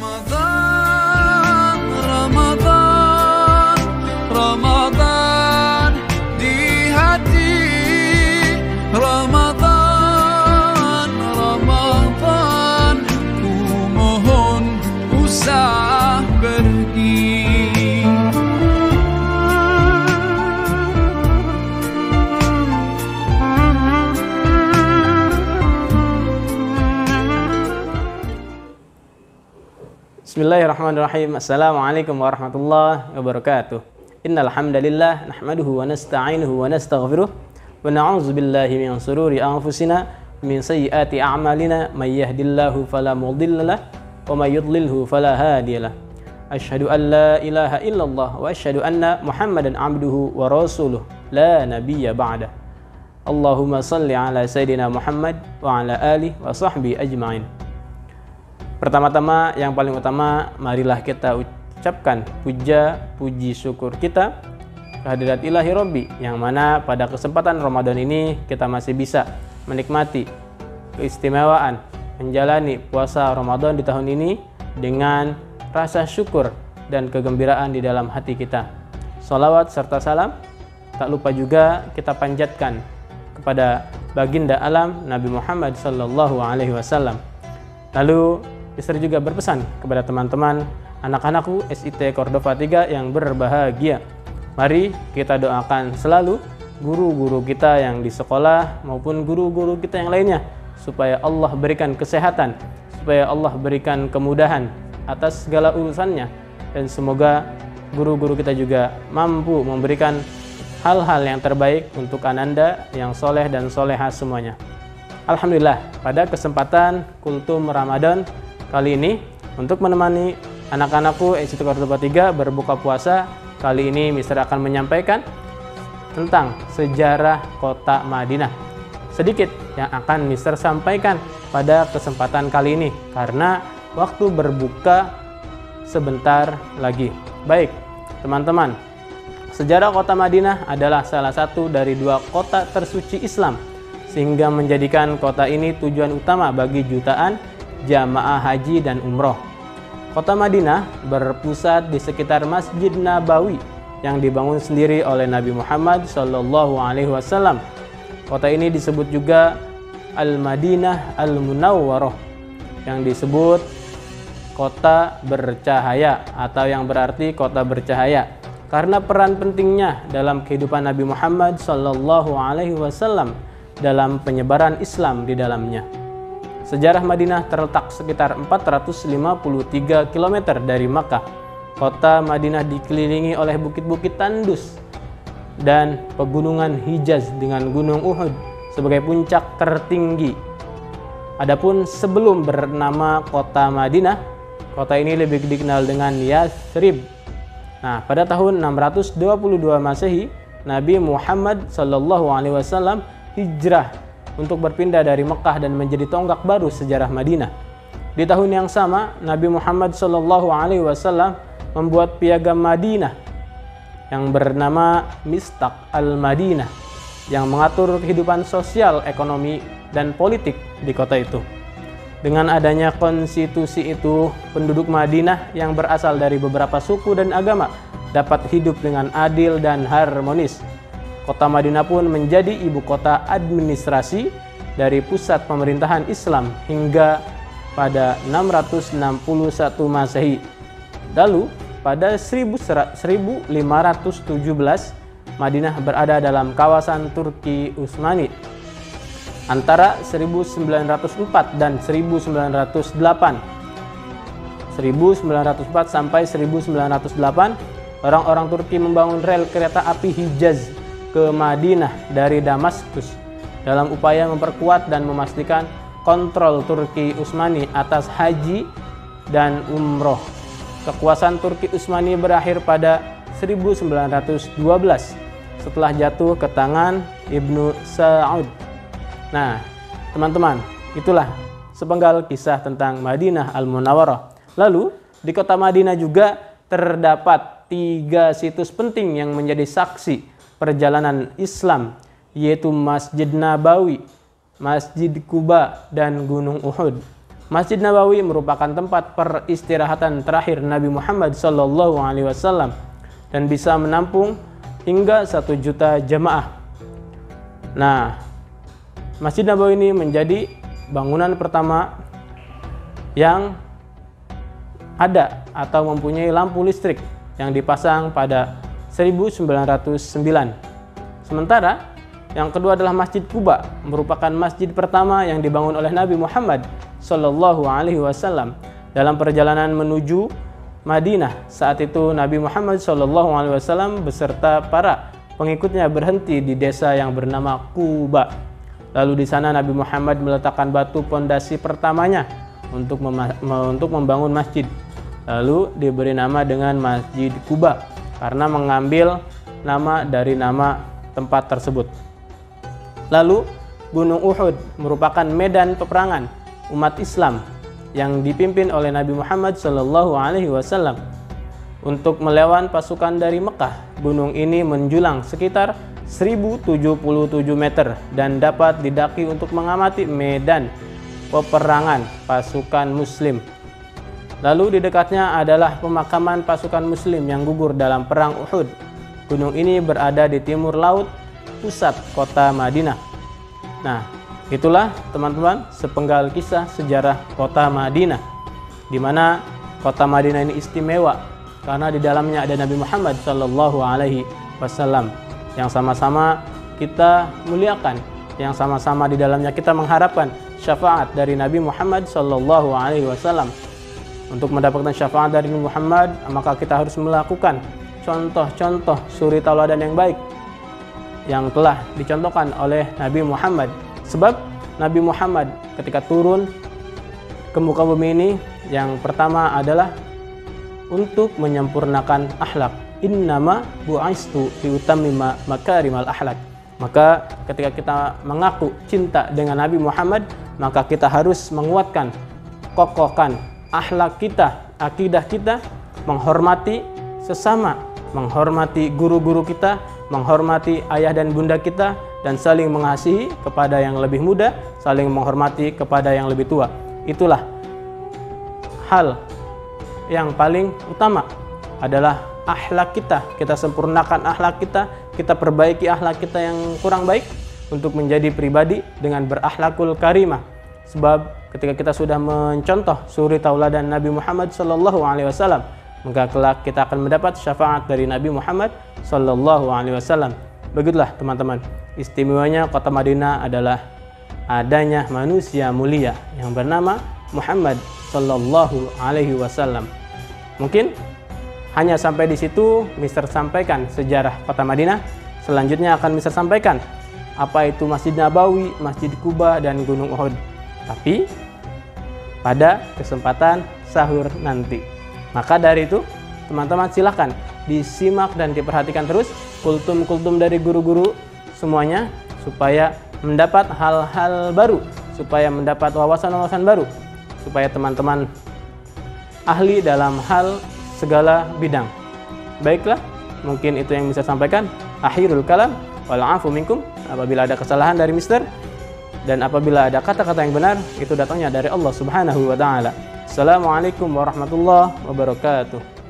Ramadan, Ramadan, Ramadan di hati. Ramadan, Ramadan, ku mohon usah pergi. Bismillahirrahmanirrahim. Assalamualaikum warahmatullahi wabarakatuh. Innal hamdalillah nahmaduhu wa nasta'inuhu wa nastaghfiruh wa na'udzu billahi min shururi anfusina min sayyiati a'malina may yahdihillahu fala mudhillalah wa may yudlilhu fala hadiyalah. Asyhadu an la ilaha illallah wa asyhadu anna Muhammadan abduhu wa rasuluh la nabiyya ba'da. Allahumma shalli ala sayidina Muhammad wa ala alihi wa sahbihi ajmain. Pertama-tama, yang paling utama, marilah kita ucapkan puji syukur kita kehadirat Ilahi Robbi, yang mana pada kesempatan Ramadan ini kita masih bisa menikmati keistimewaan menjalani puasa Ramadan di tahun ini dengan rasa syukur dan kegembiraan di dalam hati kita. Sholawat serta salam tak lupa juga kita panjatkan kepada baginda alam Nabi Muhammad sallallahu alaihi wasallam. Lalu Istri juga berpesan kepada teman-teman anak-anakku SIT Cordova 3 yang berbahagia. Mari kita doakan selalu guru-guru kita yang di sekolah maupun guru-guru kita yang lainnya, supaya Allah berikan kesehatan, supaya Allah berikan kemudahan atas segala urusannya, dan semoga guru-guru kita juga mampu memberikan hal-hal yang terbaik untuk ananda yang soleh dan soleha semuanya. Alhamdulillah, pada kesempatan Kultum Ramadan kali ini, untuk menemani anak-anakku SIT Cordova 3 berbuka puasa, kali ini Mister akan menyampaikan tentang sejarah kota Madinah. Sedikit yang akan Mister sampaikan pada kesempatan kali ini, karena waktu berbuka sebentar lagi. Baik, teman-teman, sejarah kota Madinah adalah salah satu dari dua kota tersuci Islam, sehingga menjadikan kota ini tujuan utama bagi jutaan jamaah haji dan umroh. Kota Madinah berpusat di sekitar Masjid Nabawi yang dibangun sendiri oleh Nabi Muhammad Shallallahu Alaihi Wasallam. Kota ini disebut juga Al-Madinah Al-Munawwarah, yang disebut kota bercahaya atau yang berarti kota bercahaya, karena peran pentingnya dalam kehidupan Nabi Muhammad Shallallahu Alaihi Wasallam dalam penyebaran Islam di dalamnya. Sejarah Madinah terletak sekitar 453 km dari Makkah. Kota Madinah dikelilingi oleh bukit-bukit tandus dan pegunungan Hijaz dengan Gunung Uhud sebagai puncak tertinggi. Adapun sebelum bernama kota Madinah, kota ini lebih dikenal dengan Yathrib. Nah, pada tahun 622 Masehi, Nabi Muhammad SAW hijrah untuk berpindah dari Mekah dan menjadi tonggak baru sejarah Madinah. Di tahun yang sama, Nabi Muhammad SAW membuat piagam Madinah yang bernama Mistaq al-Madinah, yang mengatur kehidupan sosial, ekonomi, dan politik di kota itu. Dengan adanya konstitusi itu, penduduk Madinah yang berasal dari beberapa suku dan agama dapat hidup dengan adil dan harmonis. Kota Madinah pun menjadi ibu kota administrasi dari pusat pemerintahan Islam hingga pada 661 Masehi. Lalu pada 1517 Madinah berada dalam kawasan Turki Utsmani. Antara 1904 dan 1904 sampai 1908, orang-orang Turki membangun rel kereta api Hijaz ke Madinah dari Damaskus dalam upaya memperkuat dan memastikan kontrol Turki Utsmani atas haji dan umroh. Kekuasaan Turki Utsmani berakhir pada 1912 setelah jatuh ke tangan Ibnu Saud. Nah, teman-teman, itulah sepenggal kisah tentang Madinah Al-Munawwarah. Lalu, di kota Madinah juga terdapat 3 situs penting yang menjadi saksi perjalanan Islam, yaitu Masjid Nabawi, Masjid Quba, dan Gunung Uhud. Masjid Nabawi merupakan tempat peristirahatan terakhir Nabi Muhammad SAW dan bisa menampung hingga 1 juta jamaah. Nah, Masjid Nabawi ini menjadi bangunan pertama yang ada atau mempunyai lampu listrik yang dipasang pada 1909. Sementara yang kedua adalah Masjid Quba, merupakan masjid pertama yang dibangun oleh Nabi Muhammad SAW dalam perjalanan menuju Madinah. Saat itu Nabi Muhammad SAW beserta para pengikutnya berhenti di desa yang bernama Quba. Lalu di sana Nabi Muhammad meletakkan batu pondasi pertamanya untuk membangun masjid. Lalu diberi nama dengan Masjid Quba karena mengambil nama dari nama tempat tersebut. Lalu Gunung Uhud merupakan medan peperangan umat Islam yang dipimpin oleh Nabi Muhammad SAW untuk melawan pasukan dari Mekah. Gunung ini menjulang sekitar 1077 meter dan dapat didaki untuk mengamati medan peperangan pasukan Muslim. Lalu di dekatnya adalah pemakaman pasukan Muslim yang gugur dalam perang Uhud. Gunung ini berada di timur laut pusat kota Madinah. Nah, itulah teman-teman sepenggal kisah sejarah kota Madinah, di mana kota Madinah ini istimewa karena di dalamnya ada Nabi Muhammad SAW yang sama-sama kita muliakan, yang sama-sama di dalamnya kita mengharapkan syafaat dari Nabi Muhammad SAW. Untuk mendapatkan syafaat dari Nabi Muhammad, maka kita harus melakukan contoh-contoh suri tauladan yang baik yang telah dicontohkan oleh Nabi Muhammad. Sebab Nabi Muhammad ketika turun ke muka bumi ini, yang pertama adalah untuk menyempurnakan akhlak. Innama bu'istu liutammima makarimal akhlak. Maka ketika kita mengaku cinta dengan Nabi Muhammad, maka kita harus menguatkan, kokohkan akhlak kita, akidah kita, menghormati sesama, menghormati guru-guru kita, menghormati ayah dan bunda kita, dan saling mengasihi kepada yang lebih muda, saling menghormati kepada yang lebih tua. Itulah hal yang paling utama, adalah akhlak kita. Kita sempurnakan akhlak kita, kita perbaiki akhlak kita yang kurang baik untuk menjadi pribadi dengan berakhlakul karimah. Sebab ketika kita sudah mencontoh suri tauladan Nabi Muhammad SAW, maka kelak kita akan mendapat syafaat dari Nabi Muhammad SAW. Begitulah teman-teman, istimewanya kota Madinah adalah adanya manusia mulia yang bernama Muhammad SAW. Mungkin hanya sampai di situ Mister sampaikan sejarah kota Madinah. Selanjutnya akan Mister sampaikan apa itu Masjid Nabawi, Masjid Quba, dan Gunung Uhud. Tapi pada kesempatan sahur nanti. Maka dari itu, teman-teman silahkan disimak dan diperhatikan terus kultum-kultum dari guru-guru semuanya, supaya mendapat hal-hal baru, supaya mendapat wawasan-wawasan baru, supaya teman-teman ahli dalam hal segala bidang. Baiklah, mungkin itu yang bisa sampaikan. Akhirul kalam, wal'afu minkum. Apabila ada kesalahan dari Mister, dan apabila ada kata-kata yang benar, itu datangnya dari Allah Subhanahu wa Ta'ala. Assalamualaikum warahmatullahi wabarakatuh.